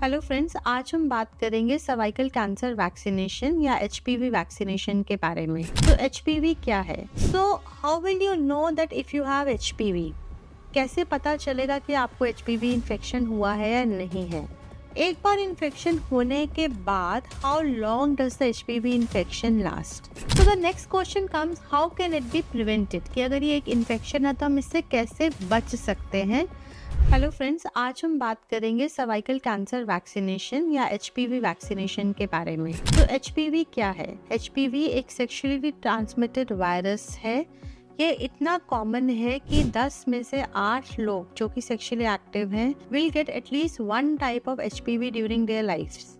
Hello friends, आज हम बात करेंगे सर्वाइकल कैंसर वैक्सीनेशन या एचपीवी वैक्सीनेशन के बारे में। तो एचपीवी क्या है? So how will you know that if you have HPV? कैसे पता चलेगा कि आपको एचपीवी इन्फेक्शन हुआ है या नहीं है? एक बार इन्फेक्शन होने के बाद how long does the HPV infection last? So the next question comes, how can it be prevented? कि अगर ये एक इन्फेक्शन है तो हम इससे कैसे बच सकते हैं? हेलो फ्रेंड्स, आज हम बात करेंगे सर्वाइकल कैंसर वैक्सीनेशन या एचपीवी वैक्सीनेशन के बारे में। तो एचपीवी क्या है? एचपीवी एक सेक्सुअली ट्रांसमिटेड वायरस है। ये इतना कॉमन है कि 10 में से 8 लोग जो कि सेक्सुअली एक्टिव हैं will get at least one type of HPV during their lifes.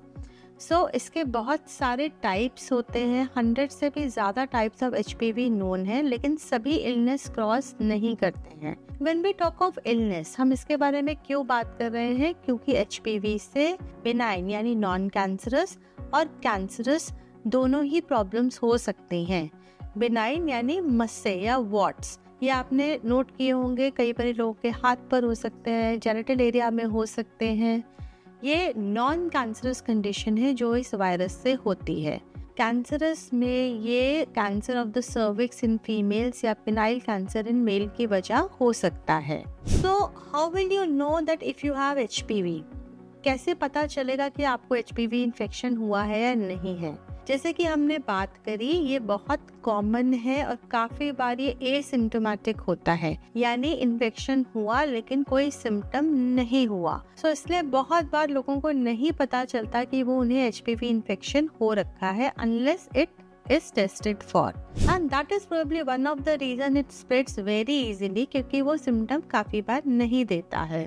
So इसके बहुत सारे टाइप्स होते हैं, 100 से भी ज़्यादा टाइप्स ऑफ एचपीवी नोन है, लेकिन सभी इलनेस क्रॉस नहीं करते हैं। When we talk of illness, हम इसके बारे में क्यों बात कर रहे हैं? क्योंकि एचपीवी से बिनाइन यानी नॉन कैंसरस और कैंसरस दोनों ही प्रॉब्लम्स हो सकती हैं। बिनाइन यानी मस्से या वॉट्स, ये आपने नोट किए होंगे, कई बार लोगों के हाथ पर हो सकते हैं, जेनिटल एरिया में हो सकते हैं। ये नॉन कैंसरस कंडीशन है जो इस वायरस से होती है। कैंसरस में ये cancer of the cervix in females या पिनाइल कैंसर इन मेल की वजह हो सकता है। So how will you know that if you have HPV? कैसे पता चलेगा कि आपको एचपीवी इन्फेक्शन हुआ है या नहीं है? जैसे कि हमने बात करी, ये बहुत कॉमन है और काफी बार ये एसिम्प्टोमेटिक होता है, यानी इन्फेक्शन हुआ लेकिन कोई सिम्टम नहीं हुआ। सो इसलिए बहुत बार लोगों को नहीं पता चलता कि वो उन्हें एचपीवी इन्फेक्शन हो रखा है unless it is tested for, and that is probably one of the reason it spreads very easily, क्योंकि वो सिम्टम काफी बार नहीं देता है।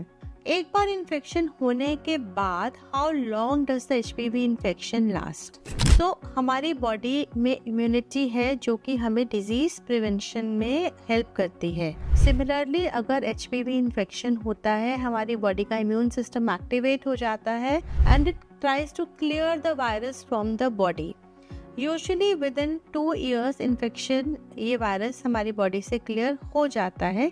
एक बार इन्फेक्शन होने के बाद how long does the HPV infection last? तो हमारी बॉडी में इम्यूनिटी है जो कि हमें डिजीज प्रिवेंशन में हेल्प करती है। सिमिलरली अगर एचपीवी इन्फेक्शन होता है, हमारी बॉडी का इम्यून सिस्टम एक्टिवेट हो जाता है and it tries to clear the virus from the body. Usually within 2 years infection, ये वायरस हमारी बॉडी से क्लियर हो जाता है,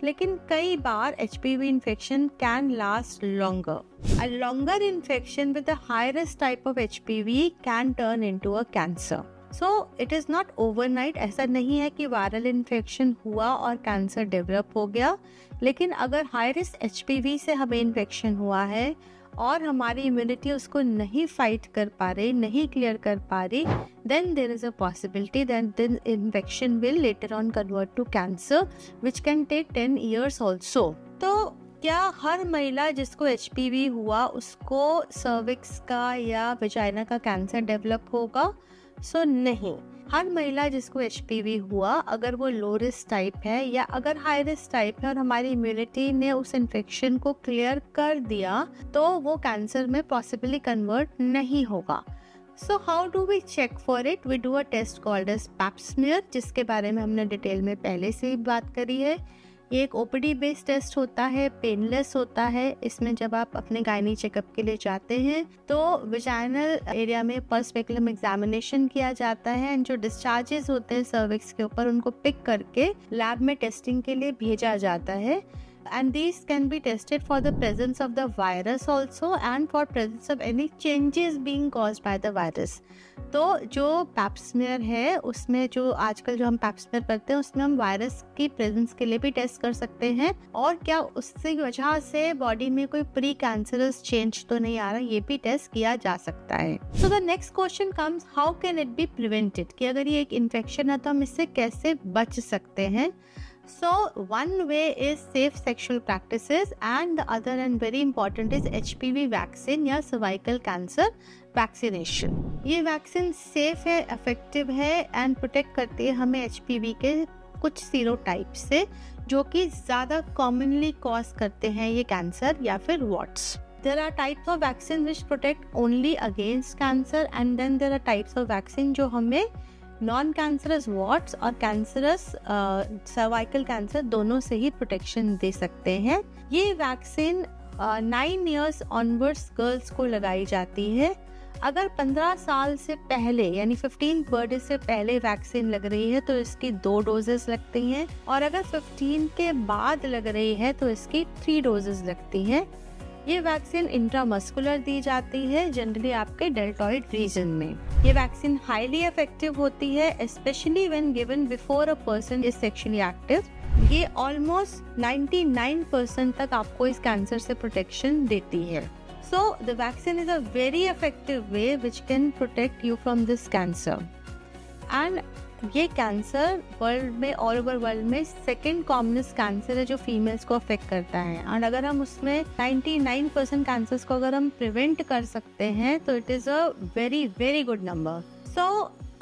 लेकिन कई बार HPV infection can last longer. A longer infection with the high risk type of HPV can turn into a cancer. So it is not overnight. ऐसा नहीं है कि वायरल इन्फेक्शन हुआ और कैंसर डेवलप हो गया, लेकिन अगर हाई रिस्क एचपीवी से हमें इन्फेक्शन हुआ है और हमारी इम्यूनिटी उसको नहीं फाइट कर पा रही, नहीं क्लियर कर पा रही, then there is a possibility that the infection will later on convert to cancer, which can take 10 years also. तो क्या हर महिला जिसको एचपीवी हुआ उसको सर्विक्स का या वेजाइना का कैंसर डेवलप होगा? सो नहीं। हर महिला जिसको एचपीवी हुआ, अगर वो लो रिस्क टाइप है या अगर हाई रिस्क टाइप है और हमारी इम्यूनिटी ने उस इन्फेक्शन को क्लियर कर दिया, तो वो कैंसर में पॉसिबली कन्वर्ट नहीं होगा। So how do we check for it? We do a test called as pap smear, जिसके बारे में हमने डिटेल में पहले से ही बात करी है। ये एक ओपीडी बेस्ड टेस्ट होता है, पेनलेस होता है। इसमें जब आप अपने गायनी चेकअप के लिए जाते हैं तो विजाइनल एरिया में पर्स स्पेकुलम एग्जामिनेशन किया जाता है एंड जो डिस्चार्जेस होते हैं सर्विक्स के ऊपर उनको पिक करके लैब में टेस्टिंग के लिए भेजा जाता है। And these can be tested for the presence of the virus also and for presence of any changes being caused by the virus. तो जो पैप स्मीयर है उसमें जो आजकल जो हम पैप स्मीयर करते हैं उसमें हम वायरस की प्रेजेंस के लिए भी टेस्ट कर सकते हैं और क्या उससे वजह से बॉडी में कोई प्री कैंसरस चेंज तो नहीं आ रहा, ये भी टेस्ट किया जा सकता है। So the next question comes, how can it be prevented? कि अगर ये एक इन्फेक्शन है तो हम इससे कैसे बच सकते हैं? So one way is safe sexual practices and the other and very important is HPV vaccine या cervical cancer vaccination. ये वैक्सीन सेफ है, इफेक्टिव है एंड प्रोटेक्ट करती है हमें HPV के कुछ सीरोटाइप से जो कि ज़्यादा कॉमनली कॉज करते हैं ये कैंसर या फिर watts. There are types of vaccine which protect only against cancer and then there are types of vaccine जो हमें नॉन कैंसरस वॉट्स और कैंसरस सर्वाइकल कैंसर दोनों से ही प्रोटेक्शन दे सकते हैं। ये वैक्सीन 9 years ऑनवर्ड्स गर्ल्स को लगाई जाती है। अगर 15 साल से पहले यानी 15th बर्थडे से पहले वैक्सीन लग रही है तो इसकी 2 डोजेस लगती हैं और अगर 15 के बाद लग रही है तो इसकी 3 डोजेस लगती हैं। ये वैक्सीन इंट्रामस्कुलर दी जाती है, जनरली आपके डेल्टॉइड रीजन में। ये वैक्सीन हाईली इफेक्टिव होती है, specially when given before a person is sexually active. ये ऑलमोस्ट 99% तक आपको इस कैंसर से प्रोटेक्शन देती है। So the vaccine is a very effective way which can protect you from this cancer. And ये कैंसर वर्ल्ड में, ऑल ओवर वर्ल्ड में सेकेंड कॉमनेस्ट कैंसर है जो फीमेल्स को अफेक्ट करता है। और अगर हम उसमें 99% कैंसर्स को अगर हम प्रिवेंट कर सकते हैं तो it is a very very good number. So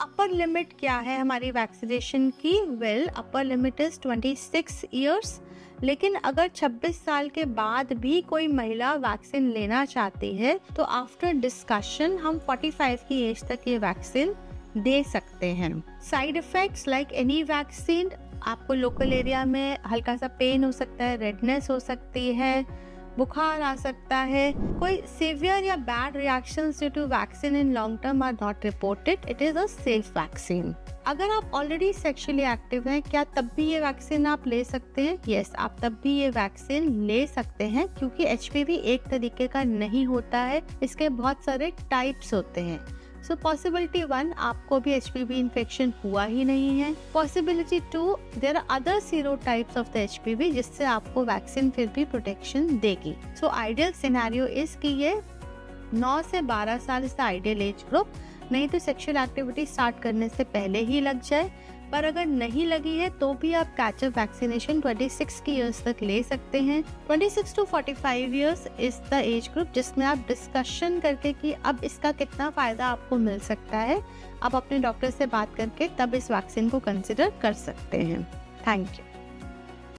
upper limit क्या है हमारी वैक्सीनेशन की? Well, upper limit is 26 years. लेकिन अगर 26 साल के बाद भी कोई महिला वैक्सीन लेना चाहती है तो आफ्टर डिस्कशन हम 45 की एज तक ये वैक्सीन दे सकते हैं। Side effects like any vaccine, आपको लोकल एरिया में हल्का सा पेन हो सकता है, रेडनेस हो सकती है, बुखार आ सकता है। कोई सीवियर या bad reactions due to vaccine in long term are not reported. It is a safe vaccine. अगर आप ऑलरेडी सेक्सुअली एक्टिव हैं, क्या तब भी ये वैक्सीन आप ले सकते हैं? यस, आप तब भी ये वैक्सीन ले सकते हैं, क्योंकि एचपीवी एक तरीके का नहीं होता है, इसके बहुत सारे टाइप्स होते हैं। सो पॉसिबिलिटी 1, आपको भी एचपीवी इन्फेक्शन हुआ ही नहीं है। Possibility 2, there are other serotypes of the HPV जिससे आपको वैक्सीन फिर भी प्रोटेक्शन देगी। सो आइडियल सिनेरियो इज कि ये 9 से 12 साल is the ideal age group. नहीं तो सेक्सुअल एक्टिविटी स्टार्ट करने से पहले ही लग जाए। पर अगर नहीं लगी है तो भी आप कैचअप वैक्सीनेशन 26 की ईयर्स तक ले सकते हैं। 26 to 45 years is the age group जिसमें आप डिस्कशन करके कि अब इसका कितना फायदा आपको मिल सकता है, आप अपने डॉक्टर से बात करके तब इस वैक्सीन को कंसिडर कर सकते हैं। Thank you.